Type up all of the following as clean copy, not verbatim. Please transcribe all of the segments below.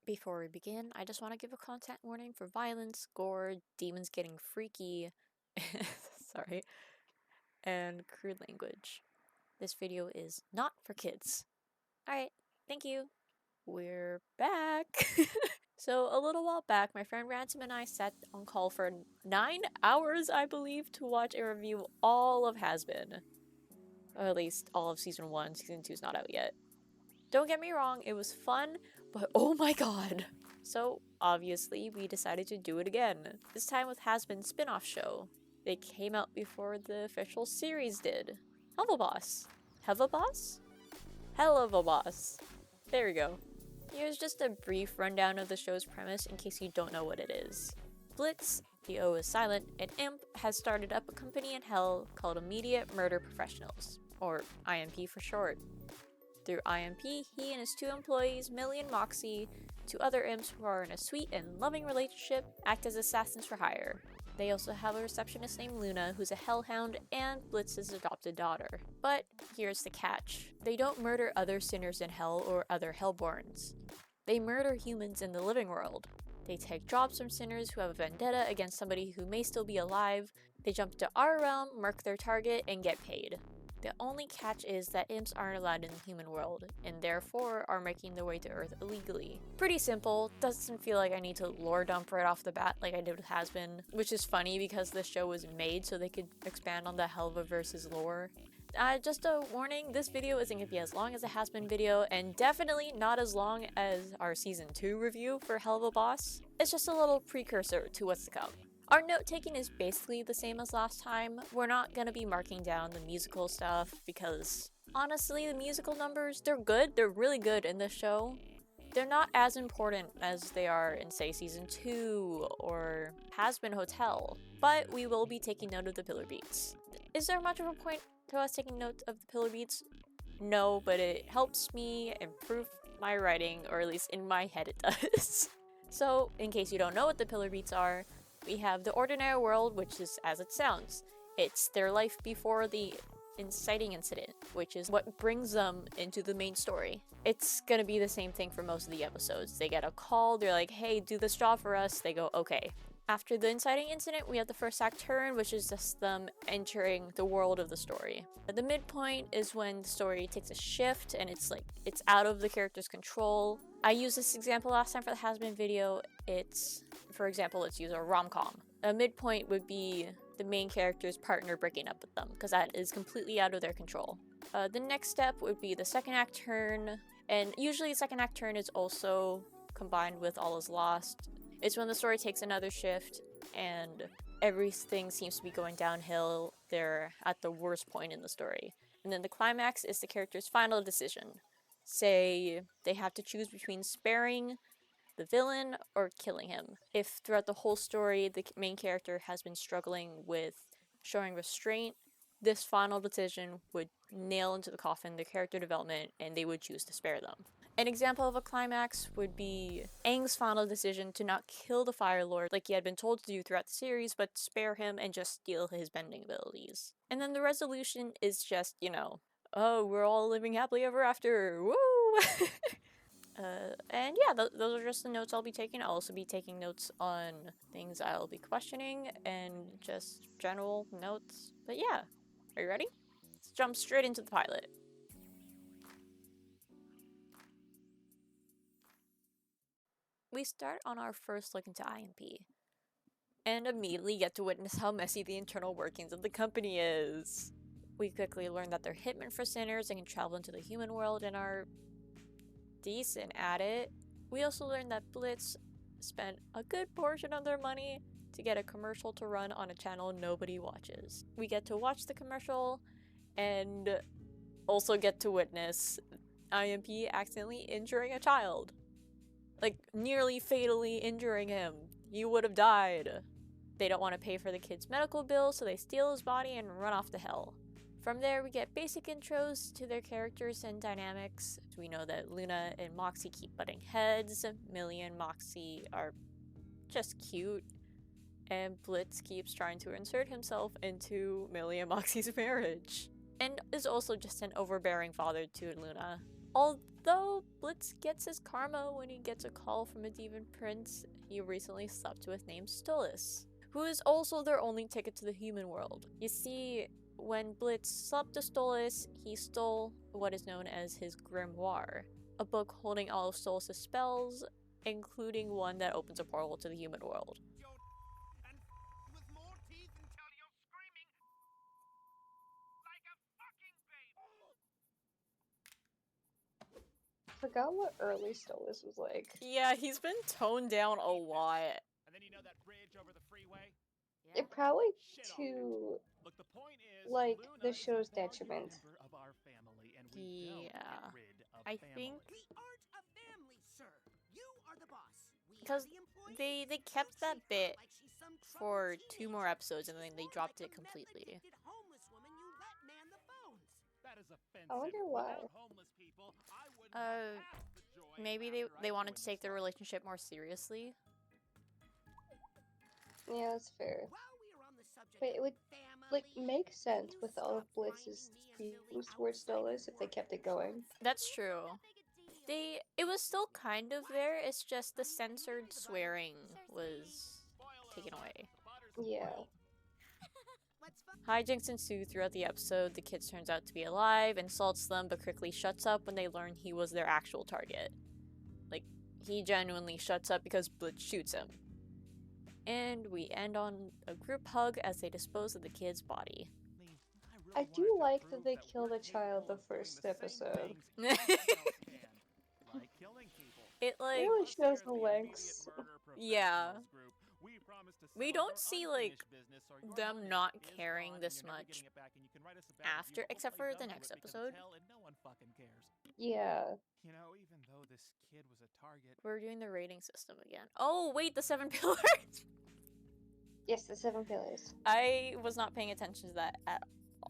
Before we begin, I just want to give a content warning for violence, gore, demons getting freaky, sorry, and crude language. This video is not for kids. Alright, thank you. We're back. So a little while back, my friend Ransom and I sat on call for 9 hours, I believe, to watch a review of all of Has-Been. Or at least all of Season 1. Season 2 is not out yet. Don't get me wrong, it was fun, but oh my god! So, obviously, we decided to do it again. This time with Has-Been spin-off show. They came out before the official series did. Helluvaverse. Helluvaverse? Helluvaverse. There we go. Here's just a brief rundown of the show's premise in case you don't know what it is. Blitz, the O is silent, an imp, has started up a company in Hell called Immediate Murder Professionals, or IMP for short. Through IMP, he and his two employees, Millie and Moxie, two other imps who are in a sweet and loving relationship, act as assassins for hire. They also have a receptionist named Luna, who's a hellhound, and Blitz's adopted daughter. But here's the catch. They don't murder other sinners in Hell or other Hellborns. They murder humans in the living world. They take jobs from sinners who have a vendetta against somebody who may still be alive. They jump to our realm, mark their target, and get paid. The only catch is that imps aren't allowed in the human world, and therefore are making their way to Earth illegally. Pretty simple, doesn't feel like I need to lore dump right off the bat like I did with Has-Been, which is funny because this show was made so they could expand on the Helluvaverse's lore. Just a warning, this video isn't going to be as long as a Has-Been video, and definitely not as long as our Season 2 review for Helluvaverse. It's just a little precursor to what's to come. Our note-taking is basically the same as last time. We're not gonna be marking down the musical stuff because, honestly, the musical numbers, they're good, they're really good in this show. They're not as important as they are in, say, Season 2 or Has-Been Hotel, but we will be taking note of the pillar beats. Is there much of a point to us taking note of the pillar beats? No, but it helps me improve my writing, or at least in my head it does. So, in case you don't know what the pillar beats are, we have the ordinary world, which is as it sounds. It's their life before the inciting incident, which is what brings them into the main story. It's gonna be the same thing for most of the episodes. They get a call, they're like, hey, do this job for us. They go, okay. After the inciting incident, we have the first act turn, which is just them entering the world of the story. At the midpoint is when the story takes a shift and it's out of the character's control. I used this example last time for the Has-Been video. For example, let's use a rom-com. A midpoint would be the main character's partner breaking up with them, because that is completely out of their control. The next step would be the second act turn, and usually the second act turn is also combined with All Is Lost. It's when the story takes another shift, and everything seems to be going downhill. They're at the worst point in the story. And then the climax is the character's final decision. Say, they have to choose between sparing the villain or killing him. If throughout the whole story the main character has been struggling with showing restraint, this final decision would nail into the coffin the character development and they would choose to spare them. An example of a climax would be Aang's final decision to not kill the Fire Lord like he had been told to do throughout the series, but spare him and just steal his bending abilities. And then the resolution is just, oh, we're all living happily ever after, woo! And yeah, those are just the notes I'll be taking. I'll also be taking notes on things I'll be questioning and just general notes. But yeah, are you ready? Let's jump straight into the pilot. We start on our first look into IMP, and immediately get to witness how messy the internal workings of the company is. We quickly learn that they're hitmen for sinners and can travel into the human world and are decent at it. We also learned that Blitz spent a good portion of their money to get a commercial to run on a channel nobody watches. We get to watch the commercial and also get to witness IMP accidentally injuring a child. Like, nearly fatally injuring him. He would have died. They don't want to pay for the kid's medical bill, so they steal his body and run off to hell. From there, we get basic intros to their characters and dynamics. We know that Luna and Moxie keep butting heads, Millie and Moxie are just cute, and Blitz keeps trying to insert himself into Millie and Moxie's marriage, and is also just an overbearing father to Luna. All Though Blitz gets his karma when he gets a call from a demon prince he recently slept with named Stolas, who is also their only ticket to the human world. You see, when Blitz slept with Stolas, he stole what is known as his grimoire, a book holding all of Stolas' spells, including one that opens a portal to the human world. Forgot what early Stolas was like. Yeah, he's been toned down a lot. And then you know that bridge over the freeway? It probably Shit on to it. Look, the point is, like Luna the is a show's valued detriment. member of our family, and we don't Yeah, get rid of I family. think We aren't a family, sir. You are the boss. We are because the employees. they kept Don't that treat her bit like she's some for troubled 2 more teenager. episodes and then She's they more dropped like it a completely. meth-addicted homeless woman you let man the phones. That is offensive. I wonder why. Without homeless people, I wouldn't have half the joy Maybe after I they wanted to joined take this their life. relationship more seriously. Yeah, that's fair. While we are on the subject But it of would family, make sense can you with all of stop Blitz's finding me a feelings silly towards Stolas if they outsider kept it who going. That's true. It was still kind of there, it's just the censored swearing was taken away. Yeah. Let's fu- Hijinks ensue throughout the episode. The kid turns out to be alive, insults them, but quickly shuts up when they learn he was their actual target. Like, he genuinely shuts up because Blitz shoots him. And we end on a group hug as they dispose of the kid's body. I do like that they kill the child the first episode. It, like, really shows the lengths. Yeah. We don't see, like, them not caring this much after, except for the next episode. Yeah. You know, even though this kid was a target, We're doing the rating system again. Oh, wait, the 7 pillars! Yes, the 7 pillars. I was not paying attention to that at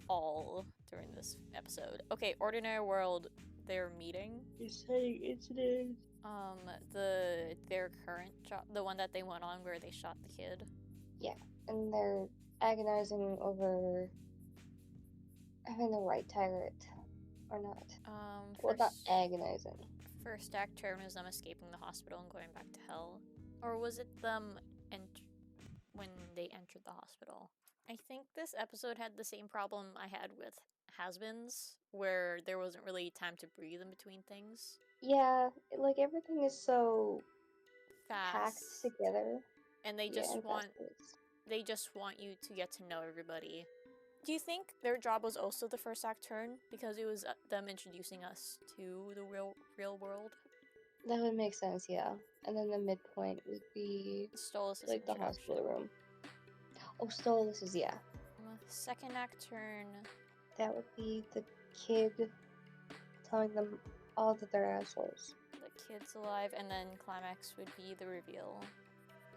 all during this episode. Okay, Ordinary World, they're meeting. Exciting incident. Their current job, the one that they went on where they shot the kid. Yeah, and they're agonizing over having the right target or not. Well, not agonizing. First act term is them escaping the hospital and going back to hell, or was it them when they entered the hospital? I think this episode had the same problem I had with Has-Beens, where there wasn't really time to breathe in between things. Yeah, like everything is so packed Fast. together. And they Yeah, just and want you to get to know everybody. Do you think their job was also the first act turn because it was them introducing us to the real world? That would make sense, yeah. And then the midpoint would be Stolas' like the introduction. hospital room. Oh, Stolas is, yeah. Second act turn. That would be the kid telling them all that they're assholes. The kid's alive, and then climax would be the reveal.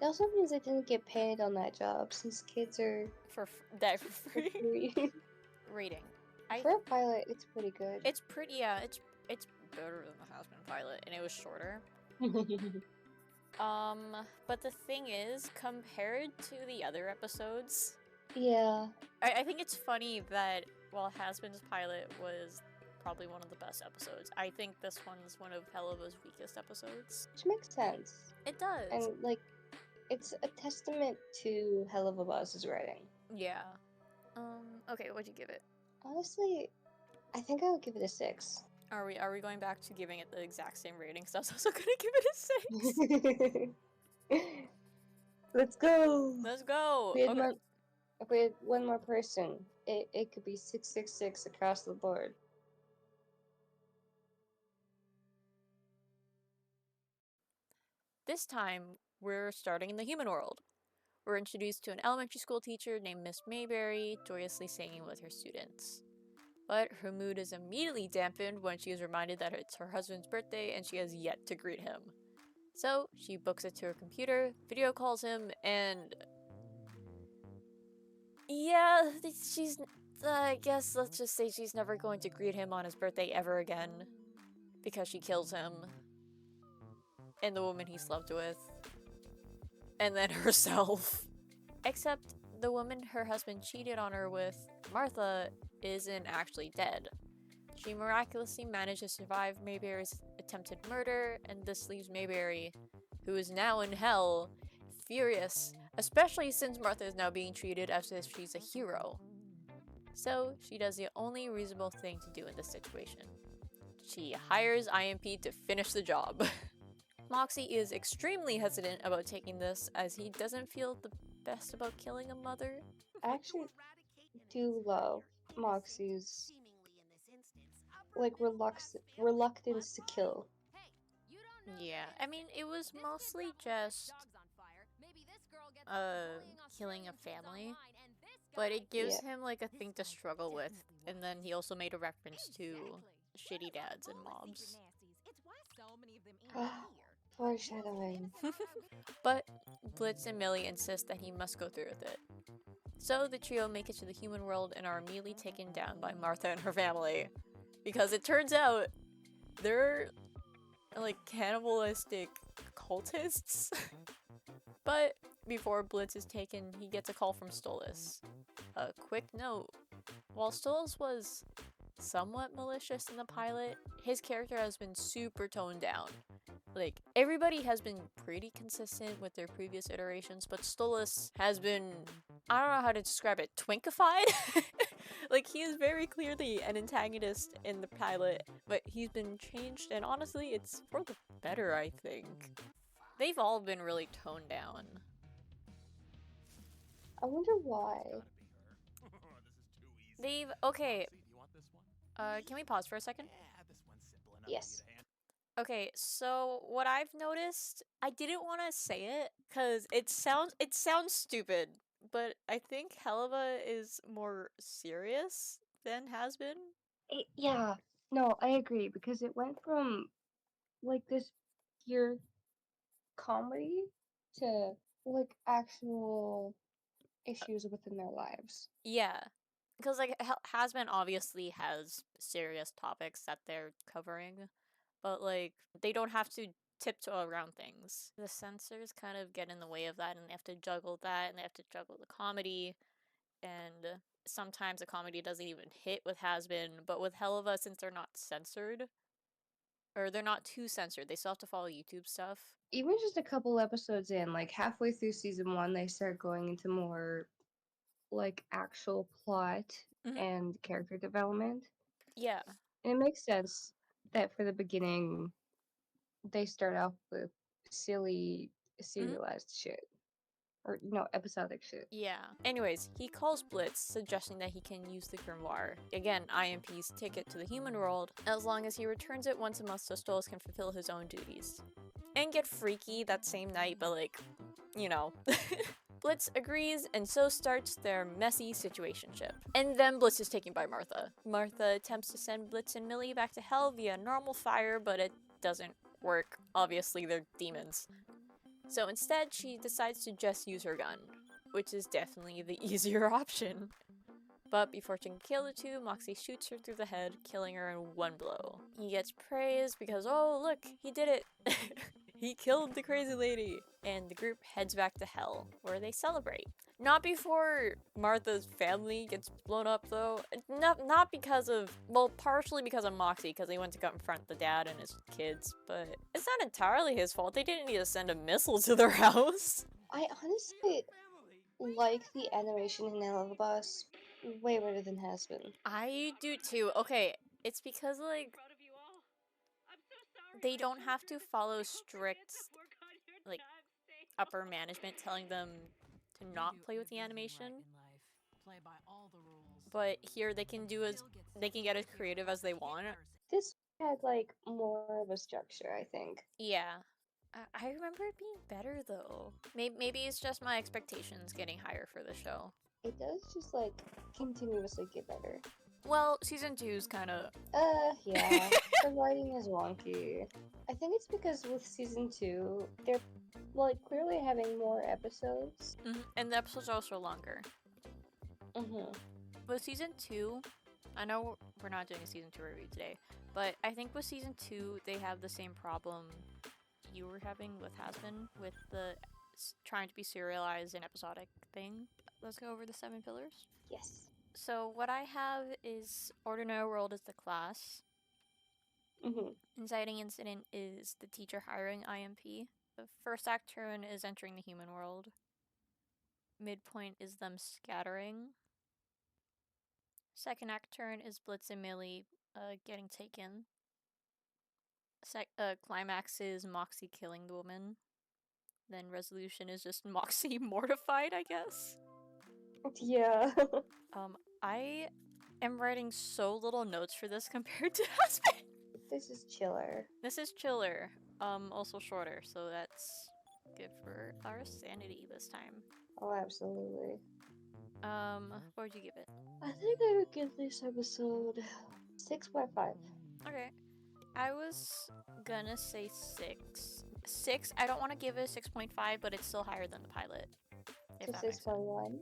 It also means they didn't get paid on that job since kids are For free. free. Rating. For a pilot, it's pretty good. It's pretty, yeah, it's better than the Has-Been pilot, and it was shorter. But the thing is, compared to the other episodes, Yeah. I think it's funny that while Has-Been's pilot was probably one of the best episodes, I think this one's one of Helluva's weakest episodes. Which makes sense. It does. And, like, it's a testament to Helluvaverse's writing. Yeah. Okay, what'd you give it? Honestly, I think I would give it a 6. Are we going back to giving it the exact same rating? Because I was also gonna give it a 6. Let's go! Let's go! If we had one more person, it could be 666 across the board. This time, we're starting in the human world. We're introduced to an elementary school teacher named Miss Mayberry, joyously singing with her students. But her mood is immediately dampened when she is reminded that it's her husband's birthday and she has yet to greet him. So, she books it to her computer, video calls him, and... yeah, I guess let's just say she's never going to greet him on his birthday ever again. Because she kills him. And the woman he slept with. And then herself. Except the woman her husband cheated on her with, Martha, isn't actually dead. She miraculously managed to survive Mayberry's attempted murder, and this leaves Mayberry, who is now in hell, furious, especially since Martha is now being treated as if she's a hero. So, she does the only reasonable thing to do in this situation. She hires IMP to finish the job. Moxie is extremely hesitant about taking this, as he doesn't feel the best about killing a mother. I actually do love Moxie's, like, reluctance to kill. Yeah, I mean, it was mostly just killing a family, but it gives him like a thing to struggle with, and then he also made a reference to shitty dads and mobs. Foreshadowing. But Blitz and Millie insist that he must go through with it. So the trio make it to the human world and are immediately taken down by Martha and her family, because it turns out they're like cannibalistic cultists. But before Blitz is taken, he gets a call from Stolas. A quick note: while Stolas was somewhat malicious in the pilot, his character has been super toned down. Like, everybody has been pretty consistent with their previous iterations, but Stolas has been, I don't know how to describe it, twinkified? Like, he is very clearly an antagonist in the pilot, but he's been changed, and honestly, it's for the better, I think. They've all been really toned down. I wonder why. Okay. Can we pause for a second? Yes. Okay, so what I've noticed, I didn't want to say it because it sounds stupid, but I think Helluva is more serious than has been. Yeah, no, I agree, because it went from like this pure comedy to like actual issues within their lives. Yeah, because like Hasbin obviously has serious topics that they're covering, but like they don't have to tiptoe around things. The censors kind of get in the way of that, and they have to juggle that, and they have to juggle the comedy, and sometimes the comedy doesn't even hit with Hasbin. But with Helluva, since they're not censored, or they're not too censored, they still have to follow YouTube stuff. Even just a couple episodes in, like halfway through season 1, they start going into more like actual plot and character development. Yeah. And it makes sense that for the beginning, they start off with silly, serialized shit. Or, episodic shit. Yeah. Anyways, he calls Blitz, suggesting that he can use the grimoire. Again, IMP's ticket to the human world, as long as he returns it once a month so Stolas can fulfill his own duties. And get freaky that same night, but like, Blitz agrees, and so starts their messy situationship. And then Blitz is taken by Martha. Martha attempts to send Blitz and Millie back to hell via normal fire, but it doesn't work. Obviously, they're demons. So instead, she decides to just use her gun, which is definitely the easier option. But before she can kill the two, Moxie shoots her through the head, killing her in one blow. He gets praised because, oh look, he did it! He killed the crazy lady! And the group heads back to hell, where they celebrate. Not before Martha's family gets blown up though. Not because of, well, partially because of Moxie, because they went to confront the dad and his kids, but it's not entirely his fault. They didn't need to send a missile to their house. I honestly like the animation in Helluvaverse way better than has been. I do too. Okay, it's because like they don't have to follow strict like upper management telling them to not play with the animation. But here they can get as creative as they want. This had like more of a structure, I think. Yeah. I remember it being better though. Maybe it's just my expectations getting higher for the show. It does just like continuously get better. Well, season 2's kind of... yeah. The writing is wonky. I think it's because with season 2, they're like clearly having more episodes. And the episodes are also longer. With season 2, I know we're not doing a season 2 review today, but I think with season 2, they have the same problem you were having with Hasbin, with the trying to be serialized and episodic thing. Let's go over the 7 pillars. Yes. So what I have is Ordinary World is the class. Inciting incident is the teacher hiring IMP. The first act turn is entering the human world. Midpoint is them scattering. Second act turn is Blitz and Millie getting taken. Climax is Moxie killing the woman. Then resolution is just Moxie mortified, I guess. Yeah. I am writing so little notes for this compared to Husband. This is chiller. This is chiller. Also shorter, so that's good for our sanity this time. Oh, absolutely. What would you give it? I think I would give this episode 6.5. Okay. I was gonna say 6. 6, I don't want to give it a 6.5, but it's still higher than the pilot. So 6.1.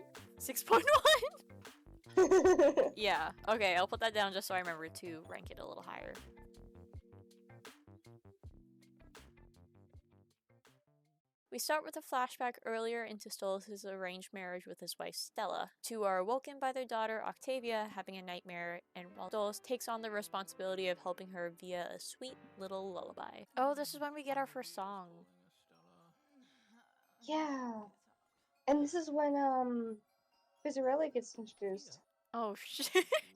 6.1? Yeah, okay, I'll put that down just so I remember to rank it a little higher. We start with a flashback earlier into Stolas' arranged marriage with his wife Stella. Two are awoken by their daughter Octavia having a nightmare, and while Stolas takes on the responsibility of helping her via a sweet little lullaby. Oh, this is when we get our first song. Yeah. And this is when Fizzarelli gets introduced. Oh shit.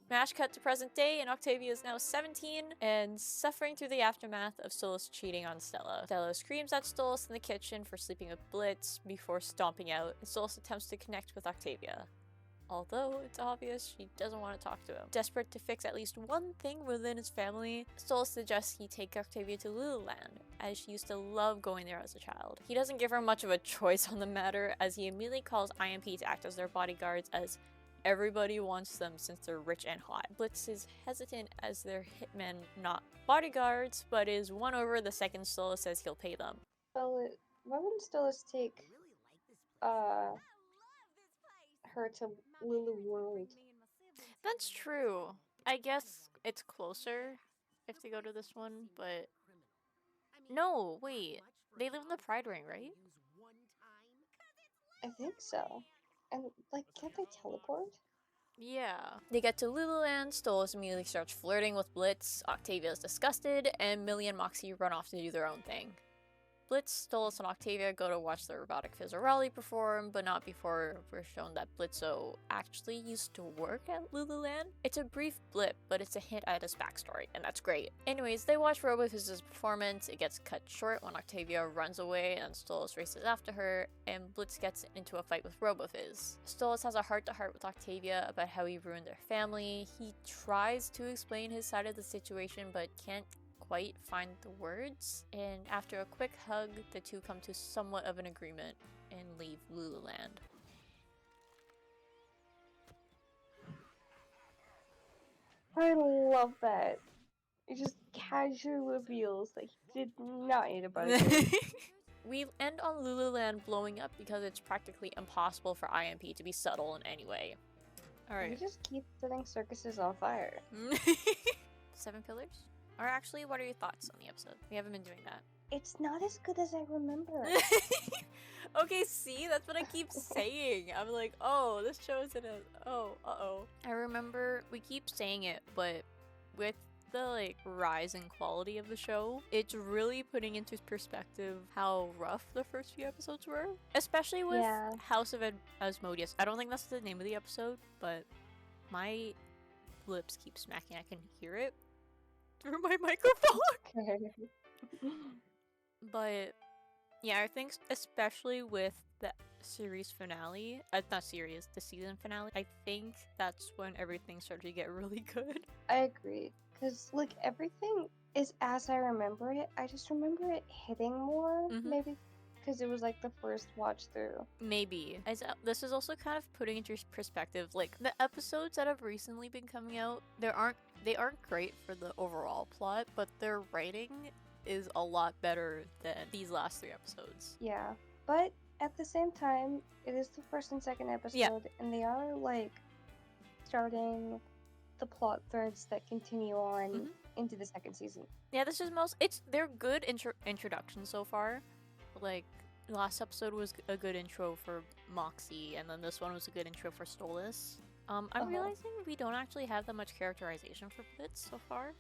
Smash cut to present day, and Octavia is now 17 and suffering through the aftermath of Stolas cheating on Stella. Stella screams at Stolas in the kitchen for sleeping with Blitz before stomping out, and Stolas attempts to connect with Octavia. Although it's obvious she doesn't want to talk to him. Desperate to fix at least one thing within his family, Stolas suggests he take Octavia to Lululand, as she used to love going there as a child. He doesn't give her much of a choice on the matter, as he immediately calls IMP to act as their bodyguards, as everybody wants them since they're rich and hot. Blitz is hesitant as their hitmen, not bodyguards, but is won over the second Stolas says he'll pay them. Well, why wouldn't Stolas take her to Lulu World? That's true. I guess it's closer if they go to this one, but no, wait. They live in the Pride Ring, right? I think so. And, like, can't they teleport? Yeah. They get to Lululand, Stolas immediately starts flirting with Blitz, Octavia is disgusted, and Millie and Moxie run off to do their own thing. Blitz, Stolas, and Octavia go to watch the robotic Fizzarelli perform, but not before we're shown that Blitzo actually used to work at Lululand. It's a brief blip, but it's a hint at his backstory, and that's great. Anyways, they watch RoboFizz's performance. It gets cut short when Octavia runs away and Stolas races after her, and Blitz gets into a fight with RoboFizz. Stolas has a heart-to-heart with Octavia about how he ruined their family. He tries to explain his side of the situation, but can't quite find the words, and after a quick hug, the two come to somewhat of an agreement and leave Lululand. I love that. It just casually reveals that he did not need a bodyguard. We end on Lululand blowing up because it's practically impossible for IMP to be subtle in any way. We Alright. just keep setting circuses on fire. 7 pillars? Or actually, what are your thoughts on the episode? We haven't been doing that. It's not as good as I remember. Okay, see? That's what I keep saying. I'm like, oh, this show isn't as... Oh, uh-oh. I remember we keep saying it, but with the, like, rise in quality of the show, it's really putting into perspective how rough the first few episodes were. Especially with House of Asmodeus. I don't think that's the name of the episode, but my lips keep smacking. I can hear it through my microphone. But yeah, I think especially with the series finale, not series, the season finale, I think that's when everything started to get really good. I agree, because like everything is as I remember it. I just remember it hitting more, maybe because it was like the first watch through. Maybe. This is also kind of putting into perspective, like the episodes that have recently been coming out, they aren't great for the overall plot, but their writing is a lot better than these last 3 episodes. Yeah, but at the same time, it is the first and second episode, and they are like starting the plot threads that continue on into the second season. Yeah, this is they're good introductions so far. Like, last episode was a good intro for Moxie, and then this one was a good intro for Stolas. I'm realizing we don't actually have that much characterization for Blitz so far,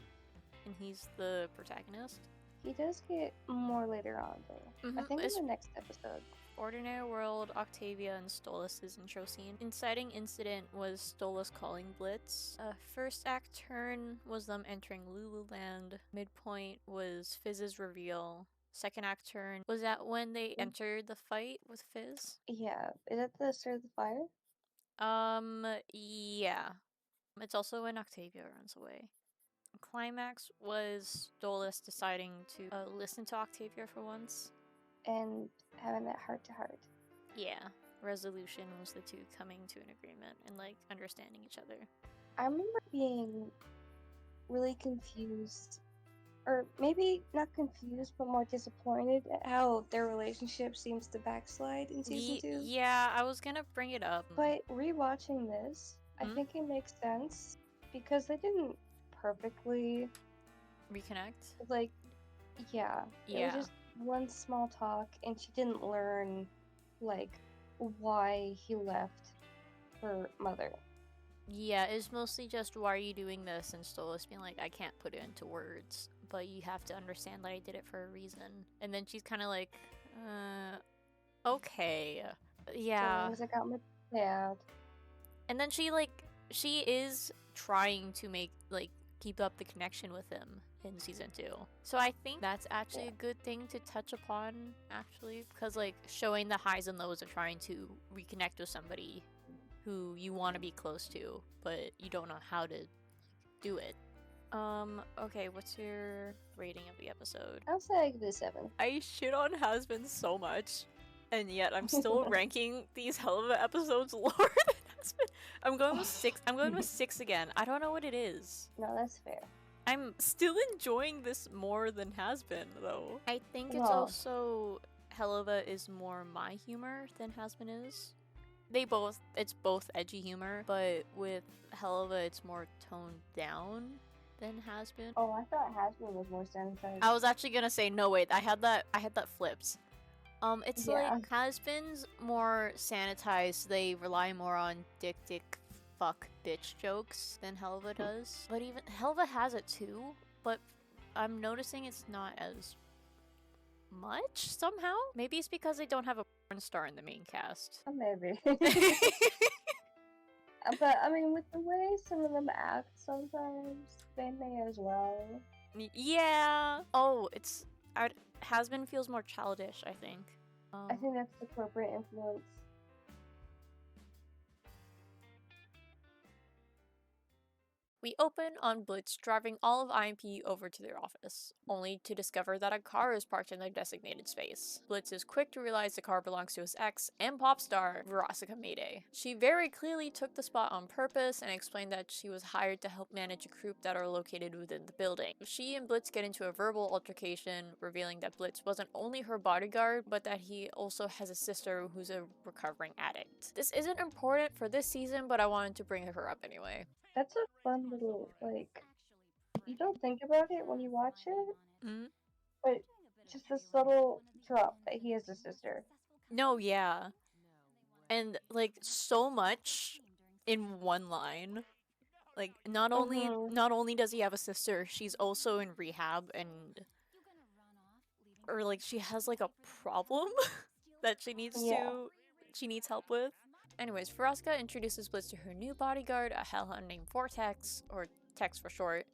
and he's the protagonist. He does get more later on, though. I think in It's the next episode. Ordinary World, Octavia, and Stolas' intro scene. Inciting incident was Stolas calling Blitz. First act turn was them entering Lululand. Midpoint was Fizz's reveal. Second act turn was that when they entered the fight with Fizz. Yeah, is that the start of the fire? Yeah. It's also when Octavia runs away. Climax was Stolas deciding to listen to Octavia for once. And having that heart-to-heart. Yeah. Resolution was the two coming to an agreement and, like, understanding each other. I remember being really confused, or maybe not confused, but more disappointed at how their relationship seems to backslide in season 2. Yeah, I was gonna bring it up. But rewatching this, I think it makes sense because they didn't perfectly Reconnect? like, yeah. It was just one small talk, and she didn't learn, like, why he left her mother. Yeah, it's mostly just, why are you doing this? And Stolas being like, I can't put it into words, but you have to understand that I did it for a reason. And then she's kind of like, okay. Yeah. So I got my dad. And then she is trying to make, like, keep up the connection with him in season 2. So I think that's actually a good thing to touch upon, actually, because, like, showing the highs and lows of trying to reconnect with somebody who you want to be close to, but you don't know how to do it. Okay, what's your rating of the episode? I'll say I give it a 7. I shit on Has-Been so much, and yet I'm still ranking these Helluva episodes lower than Has-Been. I'm going with 6. I'm going with 6 again. I don't know what it is. No, that's fair. I'm still enjoying this more than Has-Been, though. I think it's also Helluva is more my humor than Has-Been is. It's both edgy humor, but with Helluva it's more toned down than Has-Been. Oh, I thought Has-Been was more sanitized. I was actually gonna say, no wait, I had that flipped. It's like Has-Been's more sanitized, they rely more on dick, fuck, bitch jokes than Helluva does. But even Helluva has it too, but I'm noticing it's not as much somehow. Maybe it's because they don't have a porn star in the main cast. Maybe. But I mean, with the way some of them act sometimes, they may as well. Yeah. Oh, Has-Been feels more childish, I think. I think that's the corporate influence. We open on Blitz driving all of IMP over to their office, only to discover that a car is parked in their designated space. Blitz is quick to realize the car belongs to his ex and pop star, Verosika Mayday. She very clearly took the spot on purpose and explained that she was hired to help manage a group that are located within the building. She and Blitz get into a verbal altercation, revealing that Blitz wasn't only her bodyguard, but that he also has a sister who's a recovering addict. This isn't important for this season, but I wanted to bring her up anyway. That's a fun little, like, you don't think about it when you watch it, but just a subtle drop that he has a sister. No, yeah. And, like, so much in one line. Like, not only does he have a sister, she's also in rehab and... Or, like, she has, like, a problem that she needs help with. Anyways, Verosika introduces Blitz to her new bodyguard, a hellhound named Vortex, or Tex for short,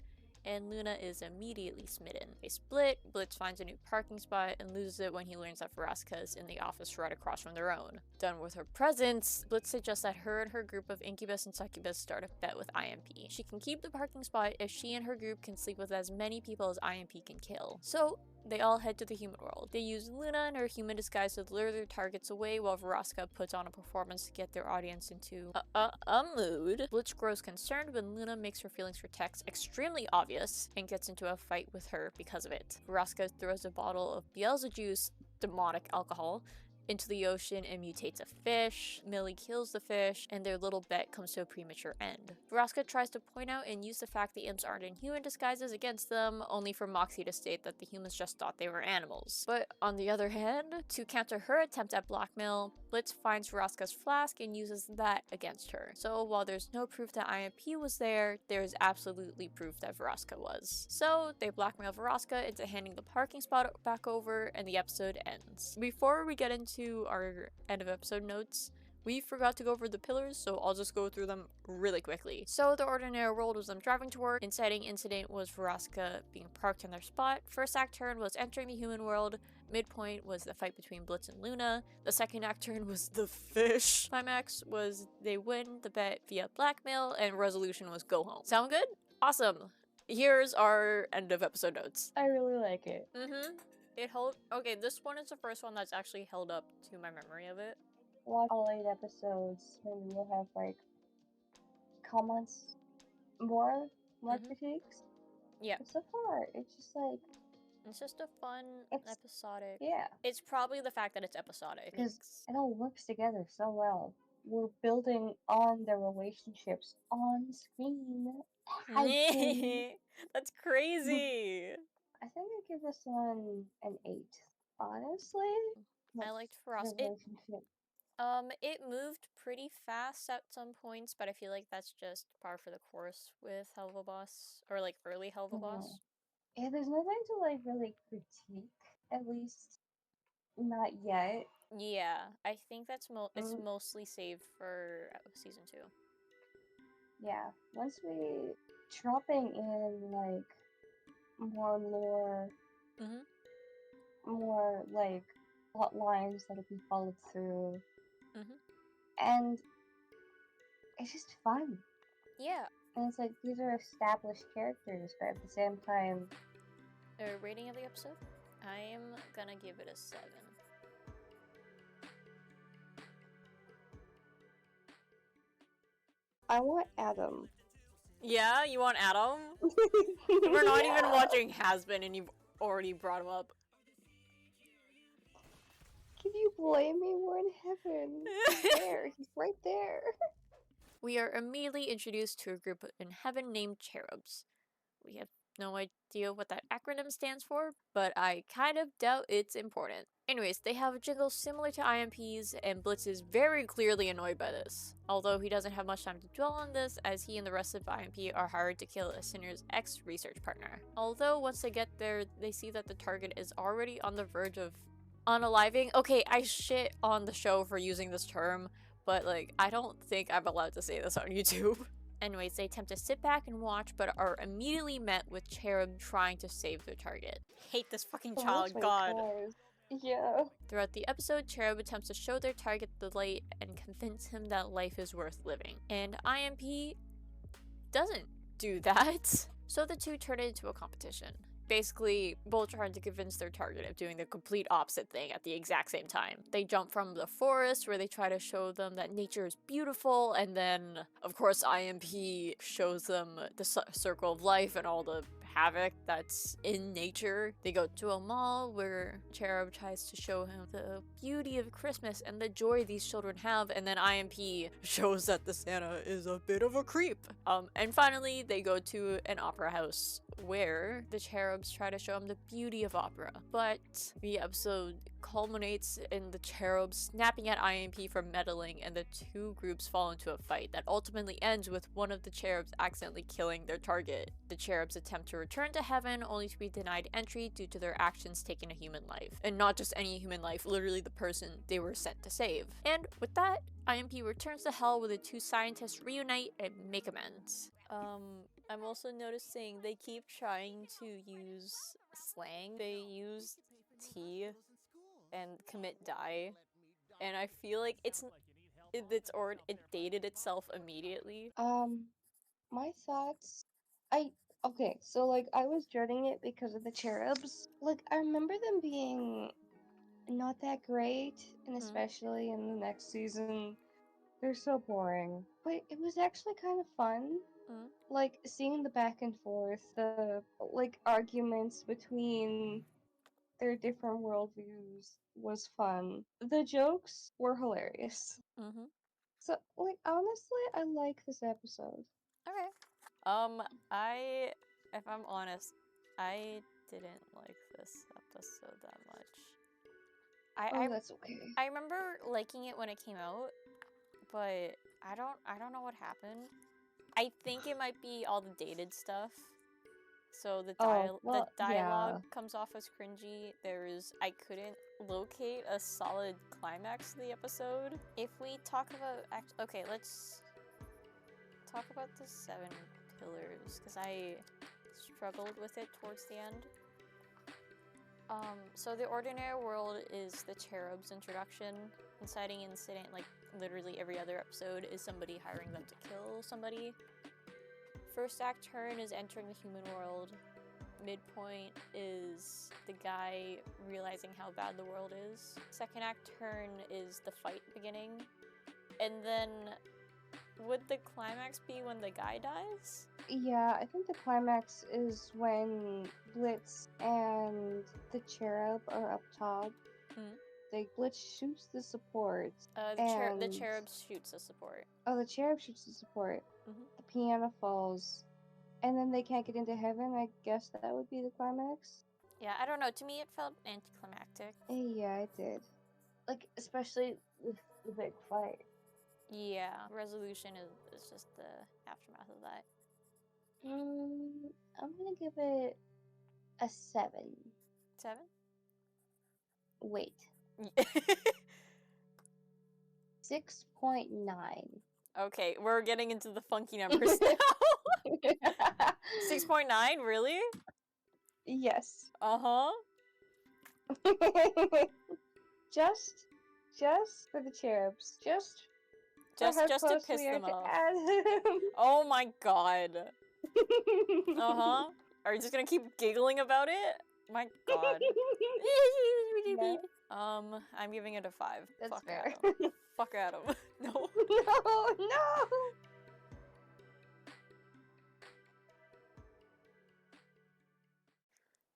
and Luna is immediately smitten. They split, Blitz finds a new parking spot and loses it when he learns that Verosika is in the office right across from their own. Done with her presence, Blitz suggests that her and her group of Incubus and Succubus start a bet with IMP. She can keep the parking spot if she and her group can sleep with as many people as IMP can kill. So, they all head to the human world. They use Luna and her human disguise to lure their targets away while Verosika puts on a performance to get their audience into a mood. Blitz grows concerned when Luna makes her feelings for Tex extremely obvious and gets into a fight with her because of it. Verosika throws a bottle of Beelzejuice, demonic alcohol, into the ocean and mutates a fish. Millie kills the fish, and their little bet comes to a premature end. Vraska tries to point out and use the fact the imps aren't in human disguises against them, only for Moxie to state that the humans just thought they were animals. But on the other hand, to counter her attempt at blackmail, Blitz finds Vraska's flask and uses that against her. So while there's no proof that IMP was there is absolutely proof that Vraska was. So they blackmail Vraska into handing the parking spot back over, and the episode ends. Before we get into our end of episode notes, we forgot to go over the pillars, so I'll just go through them really quickly. So the ordinary world was them driving to work. Inciting incident was Vraska being parked in their spot. First act turn was entering the human world. Midpoint was the fight between Blitz and Luna. The second act turn was the fish. Climax was they win the bet via blackmail, and resolution was go home. Sound good? Awesome. Here's our end of episode notes. I really like it. It held. Okay, this one is the first one that's actually held up to my memory of it. Watch all 8 episodes, and you'll have like comments, more critiques. Yeah. But so far, it's just like It's just a fun It's- episodic. yeah, It's probably the fact that it's episodic. because it all works together so well. We're building on their relationships on screen. That's crazy. I think I give this one an 8. Honestly, I liked the Frost. relationship. It moved pretty fast at some points, but I feel like that's just par for the course with Helluva Boss, or like early Helluva Boss. Yeah, there's nothing to like really critique, at least not yet. Yeah, I think that's it's mostly saved for season 2. Yeah, once we dropping in like more lore, more like plot lines that'll be followed through, and it's just fun. Yeah. And it's like these are established characters, but at the same time, Rating of the episode? I am gonna give it a 7. I want Adam. Yeah, you want Adam? We're not even watching Has Been, and you've already brought him up. Can you blame me? We're in heaven. He's there. He's right there. We are immediately introduced to a group in heaven named Cherubs. We have no idea what that acronym stands for, but I kind of doubt it's important. Anyways, they have a jingle similar to IMP's, and Blitz is very clearly annoyed by this. Although he doesn't have much time to dwell on this, as he and the rest of IMP are hired to kill a sinner's ex-research partner. Although once they get there, they see that the target is already on the verge of unaliving. Okay, I shit on the show for using this term, but like, I don't think I'm allowed to say this on YouTube. Anyways, they attempt to sit back and watch, but are immediately met with Cherub trying to save their target. Hate this fucking child, god. Yeah. Throughout the episode, Cherub attempts to show their target the light and convince him that life is worth living. And IMP doesn't do that. So the two turn it into a competition. Basically, both trying to convince their target of doing the complete opposite thing at the exact same time. They jump from the forest where they try to show them that nature is beautiful, and then, of course, IMP shows them the circle of life and all the havoc that's in nature. They go to a mall where Cherub tries to show him the beauty of Christmas and the joy these children have, and then IMP shows that the Santa is a bit of a creep. And finally, they go to an opera house where the Cherubs try to show him the beauty of opera. But the episode culminates in the Cherubs snapping at IMP for meddling, and the two groups fall into a fight that ultimately ends with one of the Cherubs accidentally killing their target. The Cherubs attempt to return to heaven, only to be denied entry due to their actions taking a human life. And not just any human life, literally the person they were sent to save. And with that, IMP returns to hell where the two scientists reunite and make amends. I'm also noticing they keep trying to use slang. They use T and commit die, and I feel like it dated itself immediately. My thoughts. Okay, so like I was dreading it because of the Cherubs. Like I remember them being not that great, and especially in the next season, they're so boring. But it was actually kind of fun. Like seeing the back and forth, the like arguments between their different worldviews was fun. The jokes were hilarious. Mm-hmm. So, like, honestly, I like this episode. Okay. If I'm honest, I didn't like this episode that much. Oh, that's okay. I remember liking it when it came out, but I don't know what happened. I think it might be all the dated stuff. So the well, dialogue yeah. comes off as cringy. I couldn't locate a solid climax to the episode. If we talk about okay, let's talk about the 7 pillars because I struggled with it towards the end. So the ordinary world is the cherub's introduction. Inciting incident, like literally every other episode, is somebody hiring them to kill somebody. First act turn is entering the human world. Midpoint is the guy realizing how bad the world is. Second act turn is the fight beginning. And then would the climax be when the guy dies? Yeah, I think the climax is when Blitz and the cherub are up top. Blitz shoots the support. The cherub shoots the support. Oh, the cherub shoots the support. The piano falls. And then they can't get into heaven. I guess that would be the climax. Yeah, I don't know. To me, it felt anticlimactic. Yeah, it did. Like, especially with the big fight. Yeah, resolution is just the aftermath of that. I'm gonna give it a 7. 7? Wait. 6.9. Okay, we're getting into the funky numbers now. 6.9? Really? Yes. Uh-huh. just for the cherubs. Just to piss them off. Oh my god. Uh-huh. Are you just gonna keep giggling about it? My god. Yeah. I'm giving it a 5. That's Fuck fair. Adam. Fuck Adam. No. No!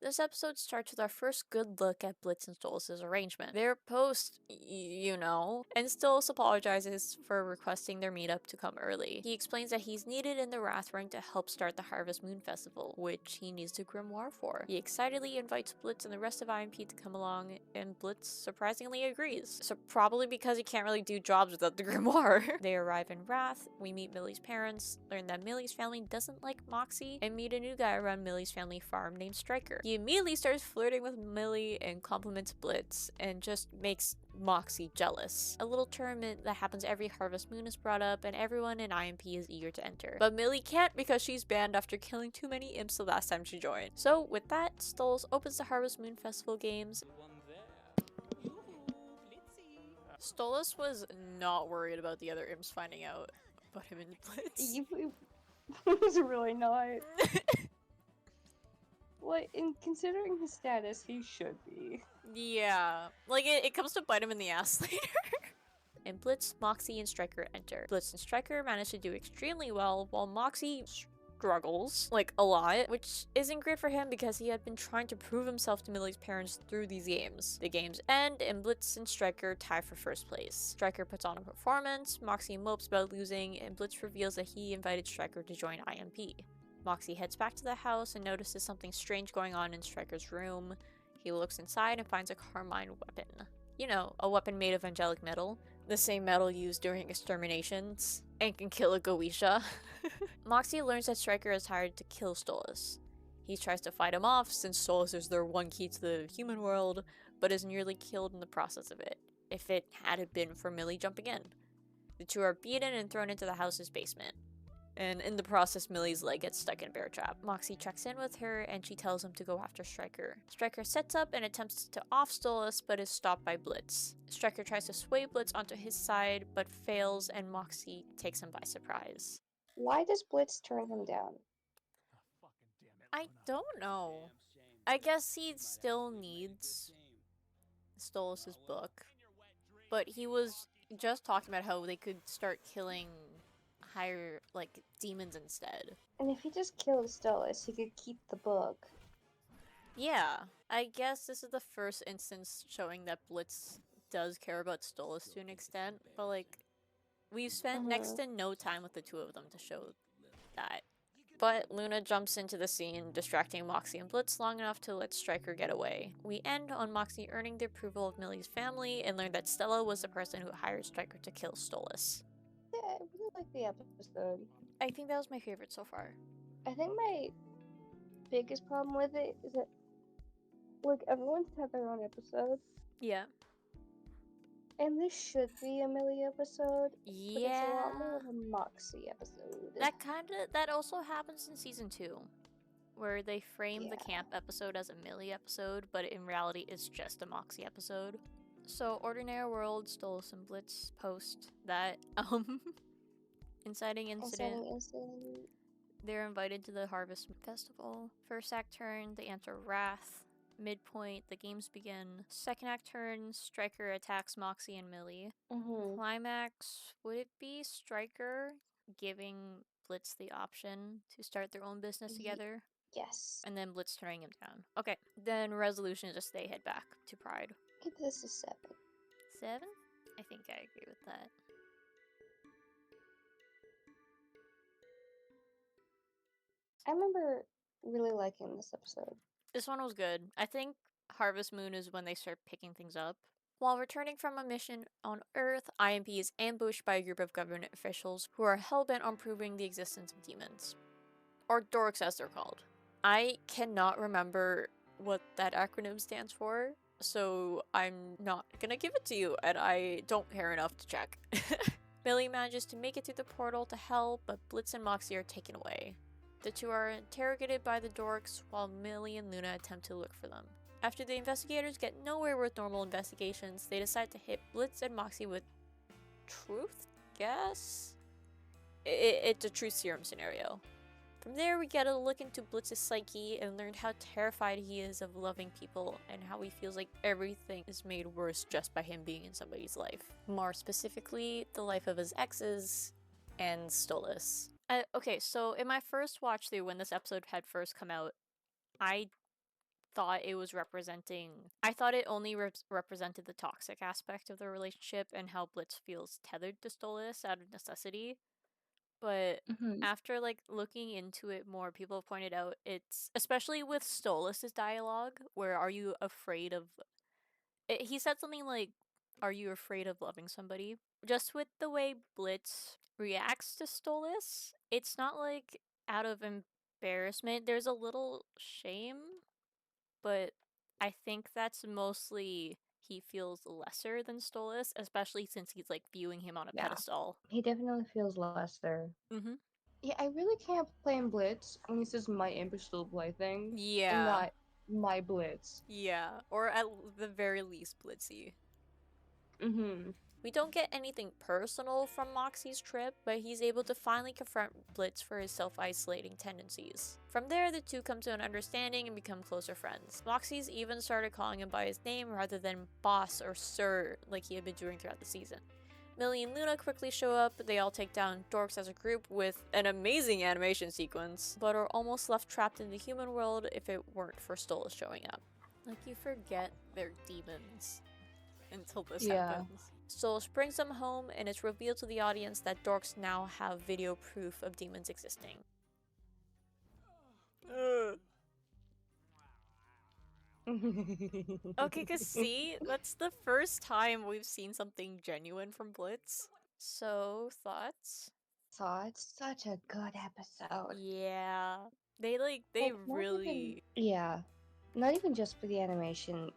This episode starts with our first good look at Blitz and Stolas' arrangement. Their post, you know, and Stolas apologizes for requesting their meetup to come early. He explains that he's needed in the Wrathring to help start the Harvest Moon Festival, which he needs a grimoire for. He excitedly invites Blitz and the rest of IMP to come along, and Blitz surprisingly agrees. So probably because he can't really do jobs without the grimoire. They arrive in Wrath, we meet Millie's parents, learn that Millie's family doesn't like Moxie, and meet a new guy around Millie's family farm named Striker. He immediately starts flirting with Millie and compliments Blitz, and just makes Moxie jealous. A little tournament that happens every Harvest Moon is brought up, and everyone in IMP is eager to enter. But Millie can't because she's banned after killing too many imps the last time she joined. So with that, Stolas opens the Harvest Moon Festival games. Stolas was not worried about the other imps finding out about him and Blitz. It was really not. Like, in considering his status, he should be. Yeah, like it comes to bite him in the ass later. And Blitz, Moxie, and Striker enter. Blitz and Striker manage to do extremely well, while Moxie struggles, like, a lot, which isn't great for him because he had been trying to prove himself to Millie's parents through these games. The games end, and Blitz and Striker tie for first place. Striker puts on a performance, Moxie mopes about losing, and Blitz reveals that he invited Striker to join IMP. Moxie heads back to the house and notices something strange going on in Striker's room. He looks inside and finds a Carmine weapon. You know, a weapon made of angelic metal. The same metal used during exterminations. And can kill a Goetia. Moxie learns that Striker is hired to kill Stolas. He tries to fight him off since Stolas is their one key to the human world, but is nearly killed in the process of it, if it hadn't been for Millie jumping in. The two are beaten and thrown into the house's basement. And in the process, Millie's leg gets stuck in a bear trap. Moxie checks in with her, and she tells him to go after Striker. Striker sets up and attempts to off Stolas, but is stopped by Blitz. Striker tries to sway Blitz onto his side, but fails, and Moxie takes him by surprise. Why does Blitz turn him down? I don't know. I guess he still needs Stolas' book, but he was just talking about how they could start killing higher, like, demons instead. And if he just killed Stolas, he could keep the book. Yeah, I guess this is the first instance showing that Blitz does care about Stolas to an extent, but like, we've spent next to no time with the two of them to show that. But Luna jumps into the scene, distracting Moxie and Blitz long enough to let Stryker get away. We end on Moxie earning the approval of Millie's family and learn that Stella was the person who hired Stryker to kill Stolas. Yeah, I really like the episode. I think that was my favorite so far. I think my biggest problem with it is that, like, everyone's had their own episode, Yeah. and this should be a Millie episode, but it's a lot more Yeah. of a Moxie episode. That also happens in season 2, where they frame the Yeah. camp episode as a Millie episode, but in reality it's just a Moxie episode. So Ordinary World, Stolas and Blitz post that inciting incident. They're invited to the Harvest Festival. First act turn, they enter Wrath. Midpoint, the games begin. Second act turn, Stryker attacks Moxie and Millie. Climax, would it be Stryker giving Blitz the option to start their own business together? Yes. And then Blitz turning him down. Okay, then resolution is just they head back to Pride. Give this a 7. 7? I think I agree with that. I remember really liking this episode. This one was good. I think Harvest Moon is when they start picking things up. While returning from a mission on Earth, IMP is ambushed by a group of government officials who are hellbent on proving the existence of demons. Or dorks as they're called. I cannot remember what that acronym stands for, so I'm not gonna give it to you, and I don't care enough to check. Millie manages to make it through the portal to Hell, but Blitz and Moxie are taken away. The two are interrogated by the dorks, while Millie and Luna attempt to look for them. After the investigators get nowhere with normal investigations, they decide to hit Blitz and Moxie with truth gas? It's a truth serum scenario. From there, we get a look into Blitz's psyche and learn how terrified he is of loving people and how he feels like everything is made worse just by him being in somebody's life. More specifically, the life of his exes and Stolas. Okay, so in my first watch through when this episode had first come out, I thought it was I thought it only represented the toxic aspect of the relationship and how Blitz feels tethered to Stolas out of necessity. But after like looking into it more, people have pointed out it's especially with Stolas' dialogue, where are you afraid of he said something like, are you afraid of loving somebody? Just with the way Blitz reacts to Stolas, it's not like out of embarrassment. There's a little shame, but I think that's mostly he feels lesser than Stolas, especially since he's like viewing him on a pedestal. He definitely feels lesser. Mm-hmm. Yeah, I really can't blame Blitz when he says my imbecile plaything. Yeah. And not my Blitz. Yeah, or at the very least Blitzy. We don't get anything personal from Moxie's trip, but he's able to finally confront Blitz for his self-isolating tendencies. From there, the two come to an understanding and become closer friends. Moxie's even started calling him by his name rather than boss or sir like he had been doing throughout the season. Millie and Luna quickly show up, they all take down dorks as a group with an amazing animation sequence, but are almost left trapped in the human world if it weren't for Stolas showing up. Like, you forget they're demons until this happens. Stolas brings them home, and it's revealed to the audience that dorks now have video proof of demons existing. Okay, cause see, that's the first time we've seen something genuine from Blitz. So, thoughts? It's such a good episode. Yeah. They really... Yeah. Not even just for the animation,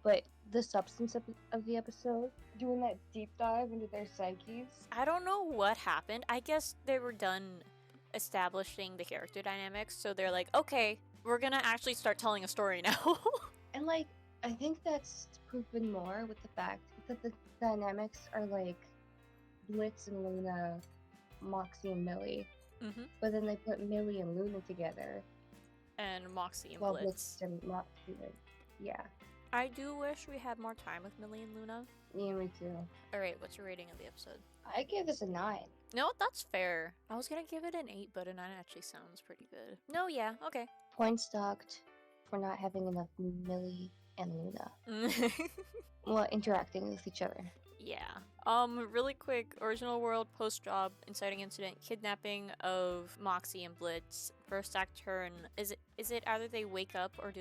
but the substance of the episode. Doing that deep dive into their psyches. I don't know what happened. I guess they were done establishing the character dynamics, so they're like, okay, we're gonna actually start telling a story now. And like, I think that's proven more with the fact that the dynamics are like Blitz and Luna, Moxie and Millie. But then they put Millie and Luna together. And Moxie and Well, Blitz. and Moxie, yeah. I do wish we had more time with Millie and Luna. Yeah, me too. Alright, what's your rating of the episode? I give this a 9. No, that's fair. I was gonna give it an 8, but a 9 actually sounds pretty good. No, yeah, okay. Point stocked, for not having enough Millie and Luna. Well, interacting with each other. Yeah. Really quick, original world post-job, inciting incident, kidnapping of Moxie and Blitz. First act turn. Is it either they wake up or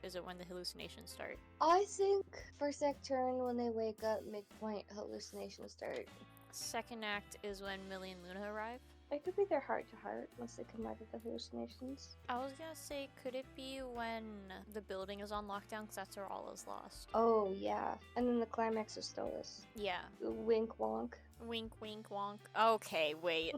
is it when the hallucinations start? I think first act turn when they wake up, midpoint hallucinations start. Second act is when Millie and Luna arrive. It could be their heart to heart once they come out of the hallucinations. I was gonna say, could it be when the building is on lockdown because that's where all is lost? Oh yeah, and then the climax of Stolas. Yeah. Wink wonk. Wink, wink, wonk. Okay, wait.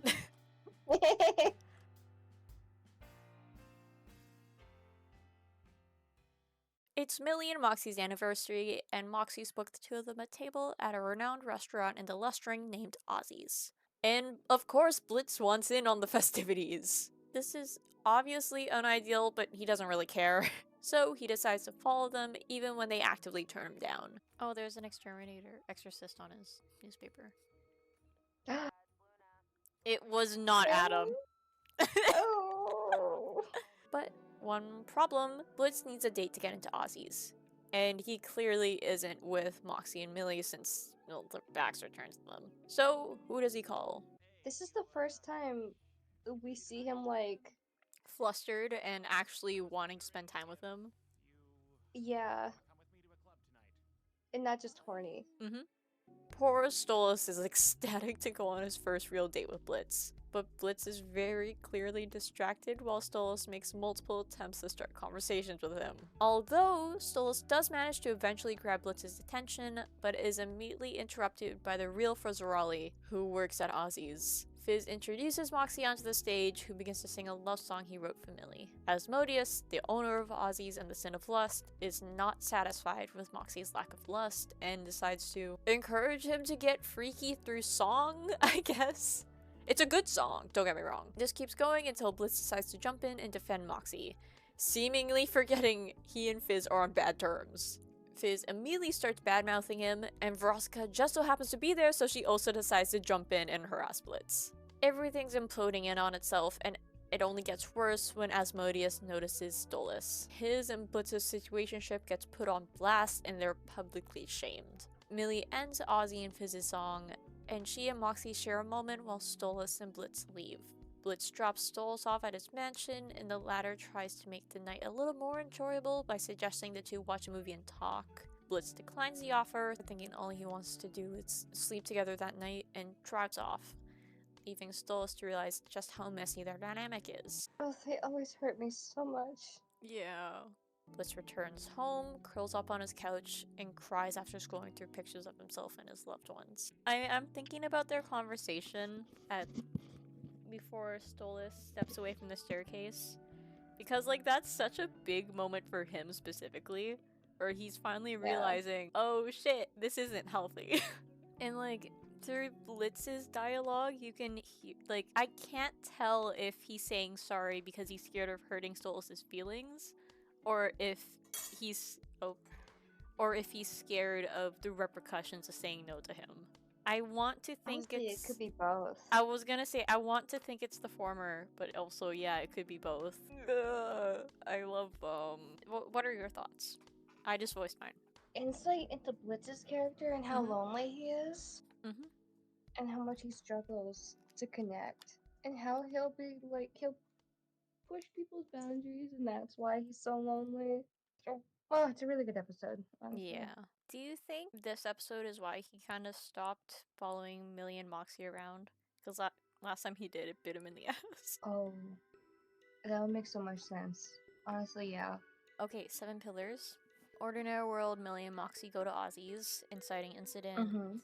It's Millie and Moxie's anniversary, and Moxie's booked the two of them a table at a renowned restaurant in the Lustring named Ozzy's. And of course, Blitz wants in on the festivities. This is obviously unideal, but he doesn't really care. So he decides to follow them even when they actively turn him down. Oh, there's an exorcist on his newspaper. It was not Adam. Oh. But one problem, Blitz needs a date to get into Ozzy's. And he clearly isn't with Moxie and Millie since their backs are turned to them. So, who does he call? This is the first time we see him like... Flustered and actually wanting to spend time with him. Yeah. Come with me to a club tonight. And not just horny. Poor Stolas is ecstatic to go on his first real date with Blitz. But Blitz is very clearly distracted while Stolas makes multiple attempts to start conversations with him. Although, Stolas does manage to eventually grab Blitz's attention, but is immediately interrupted by the real Frizzaroli, who works at Ozzy's. Fizz introduces Moxie onto the stage, who begins to sing a love song he wrote for Millie. Asmodeus, the owner of Ozzy's and the Sin of Lust, is not satisfied with Moxie's lack of lust and decides to encourage him to get freaky through song, I guess. It's a good song, don't get me wrong. This keeps going until Blitz decides to jump in and defend Moxie, seemingly forgetting he and Fizz are on bad terms. Fizz immediately starts bad-mouthing him, and Veronica just so happens to be there, so she also decides to jump in and harass Blitz. Everything's imploding in on itself, and it only gets worse when Asmodeus notices Stolas. His and Blitz's situationship gets put on blast, and they're publicly shamed. Millie ends Ozzy and Fizz's song, and she and Moxie share a moment while Stolas and Blitz leave. Blitz drops Stolas off at his mansion, and the latter tries to make the night a little more enjoyable by suggesting the two watch a movie and talk. Blitz declines the offer, thinking all he wants to do is sleep together that night, and drives off, leaving Stolas to realize just how messy their dynamic is. Oh, they always hurt me so much. Yeah. Blitz returns home, curls up on his couch, and cries after scrolling through pictures of himself and his loved ones. I'm thinking about their conversation before Stolas steps away from the staircase, because like that's such a big moment for him specifically, where he's finally realizing, oh shit, this isn't healthy. And like through Blitz's dialogue, you can hear, like, I can't tell if he's saying sorry because he's scared of hurting Stolas' feelings, or if he's scared of the repercussions of saying no to him. I want to think Honestly, it could be both. I was gonna say, I want to think it's the former, but also, yeah, it could be both. I love, what are your thoughts? I just voiced mine. Insight into Blitz's character and how Mhm. lonely he is. Mhm. And how much he struggles to connect. And how he'll push people's boundaries, and that's why he's so lonely. Oh, it's a really good episode, honestly. Yeah. Do you think this episode is why he kind of stopped following Millie and Moxie around? Because last time he did, it bit him in the ass. Oh, that would make so much sense. Honestly, yeah. Okay, 7 pillars. Ordinary world, Millie and Moxie go to Ozzy's, inciting incident. Mm-hmm.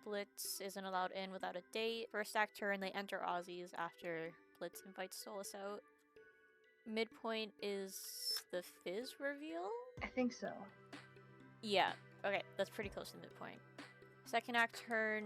Blitz isn't allowed in without a date. First act turn, they enter Ozzy's after Blitz invites Stolas out. Midpoint is the Fizz reveal? I think so. Yeah, okay, that's pretty close to midpoint. Second act turn,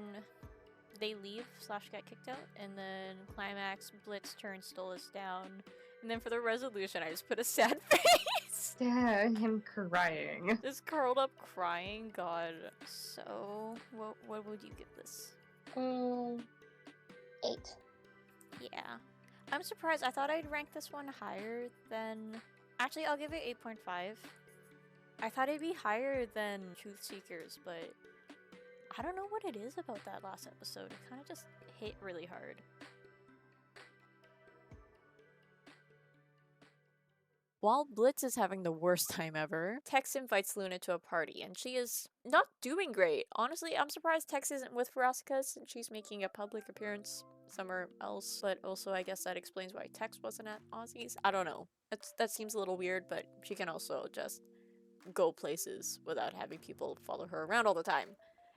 they leave / get kicked out, and then climax, Blitz turns Stolas down. And then for the resolution, I just put a sad face. Yeah, and him crying. Just curled up crying, god. So, what would you give this? 8. Yeah. I'm surprised. I thought I'd rank this one higher than Actually, I'll give it 8.5. I thought it'd be higher than Truth Seekers, but I don't know what it is about that last episode. It kind of just hit really hard. While Blitz is having the worst time ever, Tex invites Luna to a party, and she is not doing great. Honestly, I'm surprised Tex isn't with Verosika since she's making a public appearance somewhere else, but also I guess that explains why Tex wasn't at Ozzy's. I don't know. That seems a little weird, but she can also just go places without having people follow her around all the time.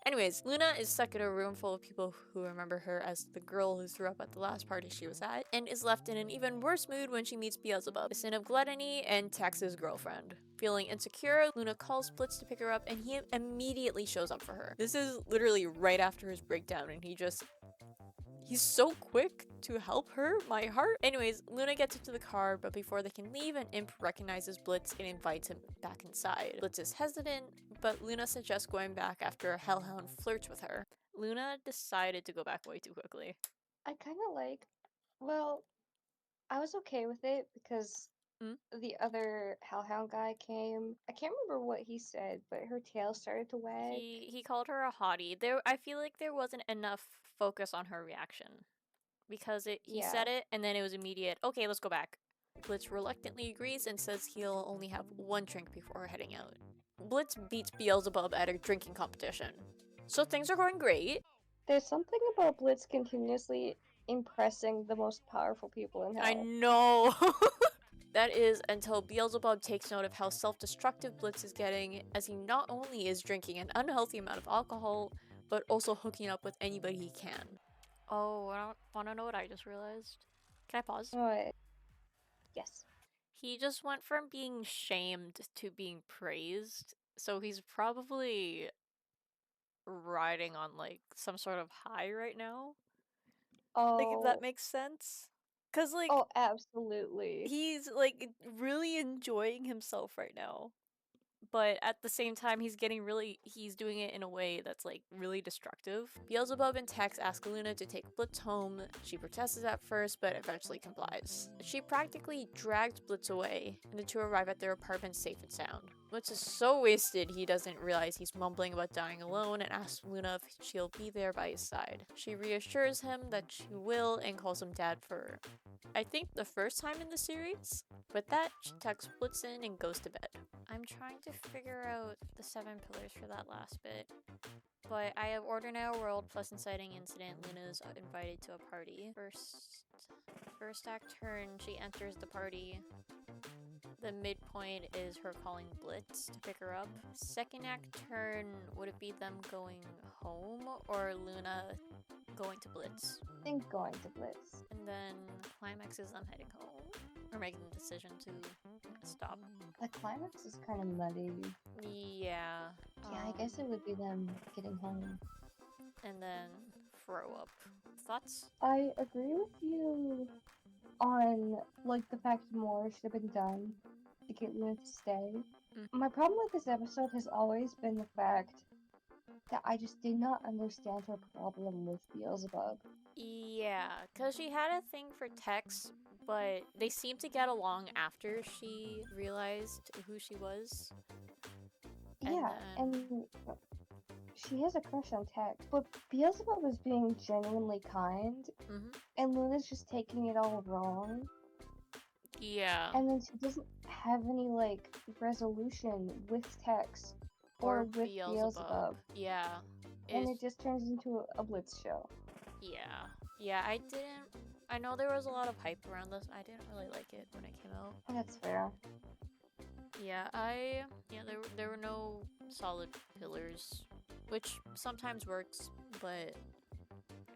Anyways, Luna is stuck in a room full of people who remember her as the girl who threw up at the last party she was at, and is left in an even worse mood when she meets Beelzebub, the sin of gluttony and Tex's girlfriend. Feeling insecure, Luna calls Blitz to pick her up, and he immediately shows up for her. This is literally right after his breakdown, and he's so quick to help her, my heart. Anyways, Luna gets into the car, but before they can leave, an imp recognizes Blitz and invites him back inside. Blitz is hesitant, but Luna suggests going back after a hellhound flirts with her. Luna decided to go back way too quickly. I kind of like, well, I was okay with it because the other hellhound guy came. I can't remember what he said, but her tail started to wag. He called her a hottie. I feel like there wasn't enough focus on her reaction. Because he said it, and then it was immediate, okay, let's go back. Blitz reluctantly agrees and says he'll only have one drink before heading out. Blitz beats Beelzebub at a drinking competition. So things are going great. There's something about Blitz continuously impressing the most powerful people in hell. I know! That is until Beelzebub takes note of how self-destructive Blitz is getting, as he not only is drinking an unhealthy amount of alcohol, but also hooking up with anybody he can. Oh, I don't want to know what I just realized. Can I pause? Yes. He just went from being shamed to being praised, so he's probably riding on, like, some sort of high right now. Oh. Like, if that makes sense? Cause, like... Oh, absolutely. He's, like, really enjoying himself right now. But at the same time, he's doing it in a way that's, like, really destructive. Beelzebub and Tex ask Luna to take Blitz home. She protests at first, but eventually complies. She practically drags Blitz away, and the two arrive at their apartment safe and sound. Blitz is so wasted he doesn't realize he's mumbling about dying alone and asks Luna if she'll be there by his side. She reassures him that she will and calls him dad for, I think, the first time in the series. With that, she tucks Blitz in and goes to bed. I'm trying to figure out the 7 pillars for that last bit, but I have Ordinary World plus Inciting Incident. Luna's invited to a party. First act turn, she enters the party. The midpoint is her calling Blitz to pick her up. Second act turn, would it be them going home or Luna going to Blitz? I think going to Blitz. And then climax is them heading home or making the decision to stop. The climax is kind of muddy. Yeah. Yeah, I guess it would be them getting home. And then throw up. Thoughts? I agree with you on, like, the fact more should have been done to get Luna to stay. My problem with this episode has always been the fact that I just did not understand her problem with Beelzebub. Yeah, because she had a thing for Tex, but they seemed to get along after she realized who she was. And she has a crush on Tex, but Beelzebub is being genuinely kind, and Luna's just taking it all wrong. Yeah. And then she doesn't have any, like, resolution with Tex or with Beelzebub. Yeah. And it just turns into a Blitz show. Yeah. Yeah, I know there was a lot of hype around this. I didn't really like it when it came out. That's fair. Yeah, there were no solid pillars, which sometimes works, but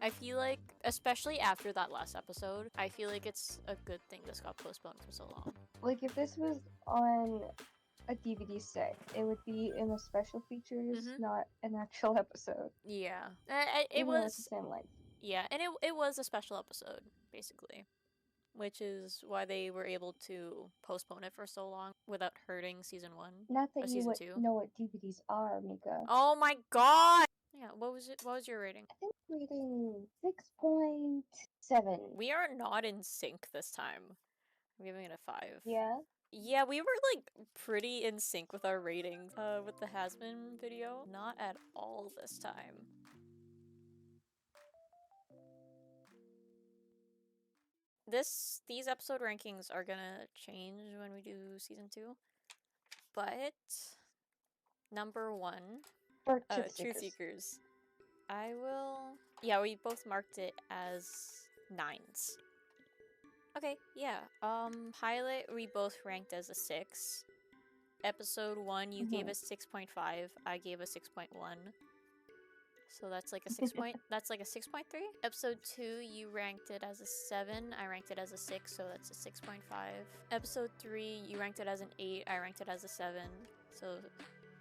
I feel like, especially after that last episode, I feel like it's a good thing this got postponed for so long. Like, if this was on a DVD set, it would be in the special features, not an actual episode. Yeah. It was the same length. Yeah, and it was a special episode, basically. Which is why they were able to postpone it for so long without hurting season 1 Not that or you season would 2. know what DVDs are, Mika. Oh my god! Yeah, what was your rating? I think rating 6.7. We are not in sync this time. I'm giving it a 5. Yeah? Yeah, we were like pretty in sync with our ratings with the Has-Been video. Not at all this time. These episode rankings are gonna change when we do season 2. But number 1, Or Truth Truth Seekers. Seekers. I will. Yeah, we both marked it as 9s. Okay, yeah. Pilot we both ranked as a 6. Episode 1 you gave us 6.5. I gave a 6.1. So that's like a 6 point. That's like a 6.3. Episode 2 you ranked it as a 7. I ranked it as a 6, so that's a 6.5. Episode 3 you ranked it as an 8. I ranked it as a 7, so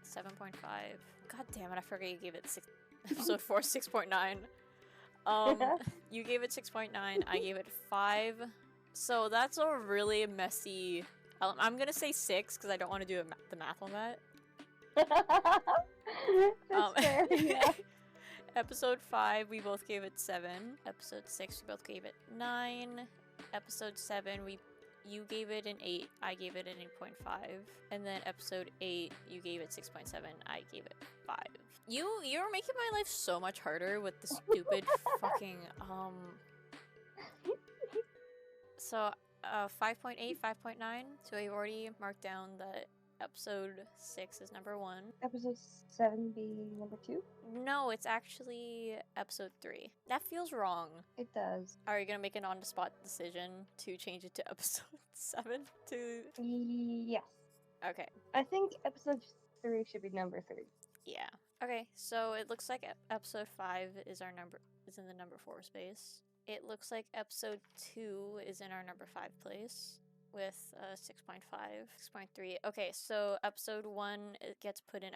7.5. God damn it! I forgot you gave it 6. Episode 4 6.9. You gave it 6.9. I gave it 5. So that's a really messy. I'm gonna say 6 because I don't want to do the math on that. That's fair, yeah. Episode 5 we both gave it 7. Episode 6 we both gave it 9. Episode 7 you gave it an 8. I gave it an 8.5. And then episode 8 you gave it 6.7. I gave it 5. You're making my life so much harder with the stupid fucking So 5.8, 5.9. So we've already marked down that episode 6 is number 1. Episode 7 be number 2? No, it's actually episode 3. That feels wrong. It does. Are you gonna make an on-the-spot decision to change it to episode 7 to... Yes. Okay. I think episode 3 should be number 3. Yeah. Okay, so it looks like episode 5 is in the number 4 space. It looks like episode 2 is in our number 5 place with 6.5, 6.3. Okay, so episode 1 it gets put in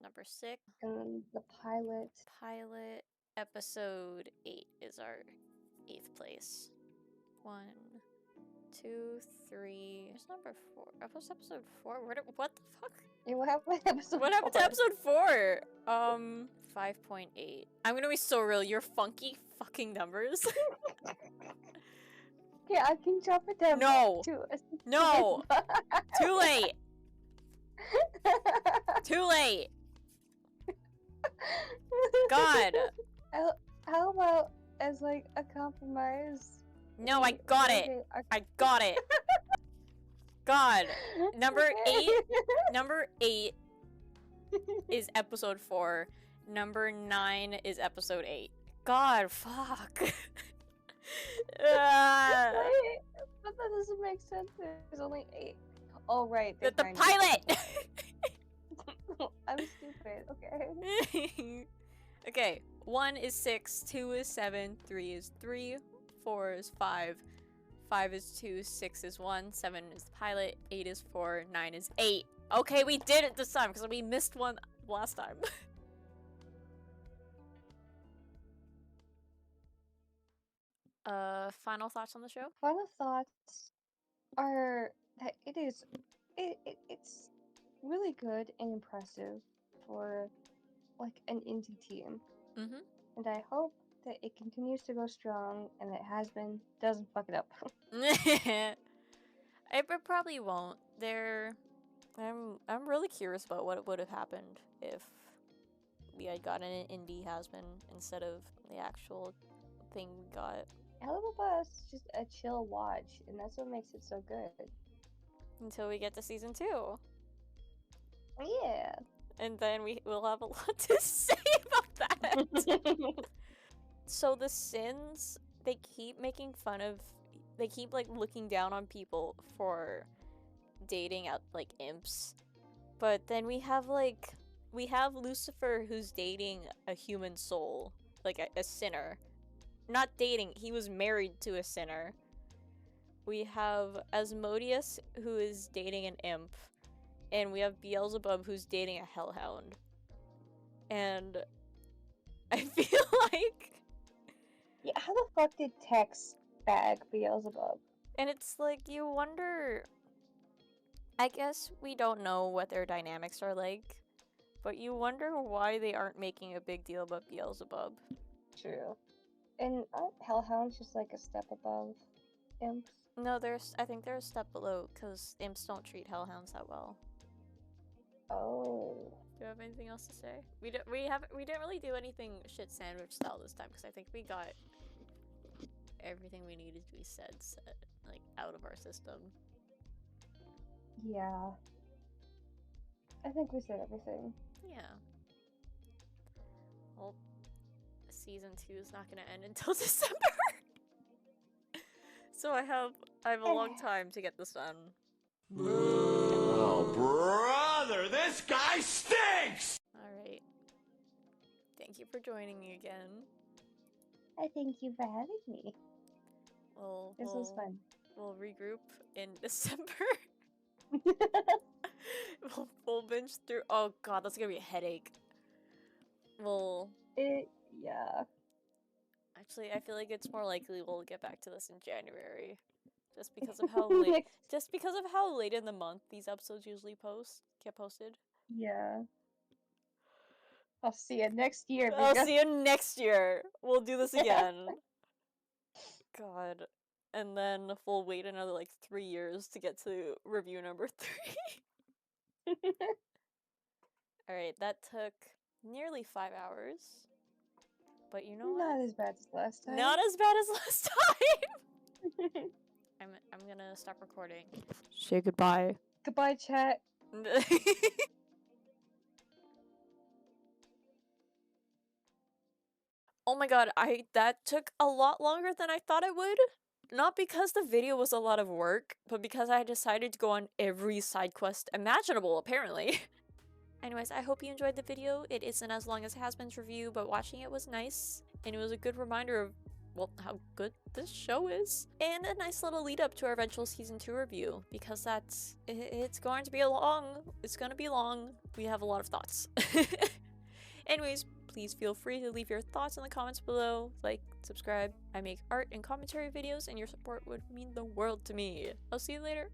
number 6. And then the pilot. Pilot episode 8 is our 8th place. 1, 2, 3. Where's number 4? What's episode 4? What the fuck? Yeah, what happened with episode What happened 4? to episode 4? 5.8. I'm gonna be so real. Your funky fucking numbers. Yeah, I can chop it down. No. To a No. Too late. Too late. God. How about as like a compromise? No, I got it. I got it. God. Number 8. Number 8 is episode 4. Number 9 is episode 8. God, fuck. Wait, but that doesn't make sense. There's only 8. Oh, right. The there's 9. pilot! I'm stupid. Okay. Okay. 1 is 6, 2 is 7, 3 is 3, 4 is 5, 5 is 2, 6 is 1, 7 is the pilot, 8 is 4, 9 is 8. Okay, we did it this time because we missed one last time. Final thoughts on the show? Final thoughts are that it's really good and impressive for like an indie team. Mm-hmm. And I hope that it continues to go strong and that Has-Been doesn't fuck it up. It probably won't. I'm really curious about what would have happened if we had gotten an indie Has-Been instead of the actual thing we got. Helluva is just a chill watch, and that's what makes it so good. Until we get to season 2. Yeah. And then we'll have a lot to say about that. So the Sins, they keep making fun of, they keep like looking down on people for dating out like imps. But then we have Lucifer who's dating a human soul, like a sinner. Not dating, he was married to a sinner. We have Asmodeus who is dating an imp. And we have Beelzebub who's dating a hellhound. And I feel like... Yeah, how the fuck did Tex bag Beelzebub? And it's like, you wonder... I guess we don't know what their dynamics are like. But you wonder why they aren't making a big deal about Beelzebub. True. And aren't hellhounds just like a step above? imps? No, I think they're a step below, because imps don't treat hellhounds that well. Oh. Do you have anything else to say? We didn't really do anything shit sandwich style this time, because I think we got everything we needed to be said, like, out of our system. Yeah. I think we said everything. Yeah. Well, season 2 is not gonna end until December. So I have a long time to get this done. Oh, brother, this guy stinks! Alright. Thank you for joining me again. I thank you for having me. This was fun. We'll regroup in December. We'll binge through. Oh god, that's gonna be a headache. Yeah. Actually, I feel like it's more likely we'll get back to this in January, just because of how late. Just because of how late in the month these episodes usually get posted. Yeah. I'll see you next year. I'll see you next year. We'll do this again. God. And then we'll wait another like 3 years to get to review number 3. Alright, that took nearly 5 hours. But you know what? Not as bad as last time. Not as bad as last time! I'm gonna stop recording. Say goodbye. Goodbye, chat. Oh my god, that took a lot longer than I thought it would. Not because the video was a lot of work, but because I decided to go on every side quest imaginable, apparently. Anyways, I hope you enjoyed the video. It isn't as long as Hasbin's review, but watching it was nice. And it was a good reminder of, well, how good this show is. And a nice little lead up to our eventual season 2 review, because it's going to be it's gonna be long. We have a lot of thoughts. Anyways, please feel free to leave your thoughts in the comments below, like, subscribe. I make art and commentary videos, and your support would mean the world to me. I'll see you later.